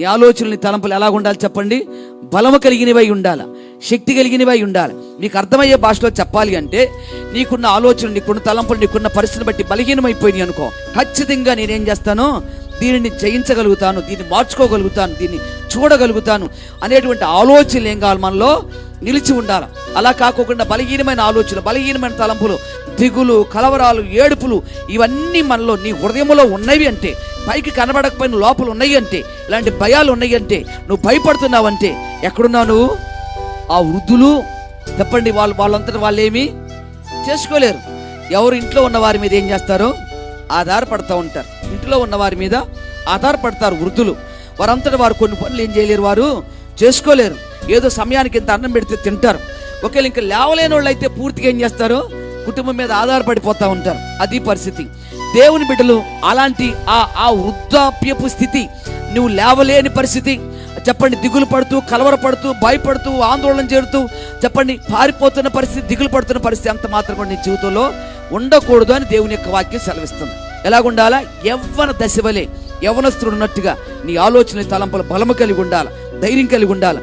నీ ఆలోచనలు, నీ తలంపులు ఎలా ఉండాలి చెప్పండి? బలము కలిగినవై ఉండాలి, శక్తి కలిగినవై ఉండాలి. మీకు అర్థమయ్యే భాషలో చెప్పాలి అంటే, నీకున్న ఆలోచనలు, నీకున్న తలంపులు, నీకున్న పరిస్థితిని బట్టి బలహీనమైపోయినాయి అనుకో, ఖచ్చితంగా నేనేం చేస్తాను, దీనిని జయించగలుగుతాను, దీన్ని మార్చుకోగలుగుతాను, దీన్ని చూడగలుగుతాను అనేటువంటి ఆలోచనలు ఏం కావాలి, మనలో నిలిచి ఉండాలి. అలా కాకుండా బలహీనమైన ఆలోచనలు, బలహీనమైన తలంపులు, దిగులు, కలవరాలు, ఏడుపులు ఇవన్నీ మనలో, నీ హృదయంలో ఉన్నవి అంటే, పైకి కనబడకపోయిన లోపల ఉన్నాయి అంటే, ఇలాంటి భయాలు ఉన్నాయి అంటే, నువ్వు భయపడుతున్నావంటే ఎక్కడున్నావు నువ్వు? ఆ వృద్ధులు చెప్పండి, వాళ్ళంతటా వాళ్ళు ఏమీ చేసుకోలేరు. ఎవరు ఇంట్లో ఉన్న వారి మీద ఏం చేస్తారో ఆధారపడుతూ ఉంటారు. ఇంట్లో ఉన్న వారి మీద ఆధారపడతారు వృద్ధులు. వారంతటా వారు కొన్ని పనులు ఏం చేయలేరు, వారు చేసుకోలేరు. ఏదో సమయానికి ఇంత అన్నం పెడితే తింటారు. ఒకవేళ ఇంకా లేవలేని వాళ్ళు అయితే పూర్తిగా ఏం చేస్తారు, కుటుంబం మీద ఆధారపడిపోతూ ఉంటారు. అది పరిస్థితి. దేవుని బిడ్డలు అలాంటి ఆ వృద్ధాప్యపు స్థితి, నువ్వు లేవలేని పరిస్థితి చెప్పండి, దిగులు పడుతూ, కలవరపడుతూ, భయపడుతూ, ఆందోళన చేరుతూ చెప్పండి, పారిపోతున్న పరిస్థితి, దిగులు పడుతున్న పరిస్థితి అంత మాత్రం కూడా నీ జీవితంలో ఉండకూడదు అని దేవుని యొక్క వాక్యం సెలవిస్తుంది. ఎలాగుండాలా? యవ్వన దశ వలె యవ్వనస్తుడు ఉన్నట్టుగా నీ ఆలోచన, తలంపుల బలము కలిగి ఉండాలి, ధైర్యం కలిగి ఉండాలి.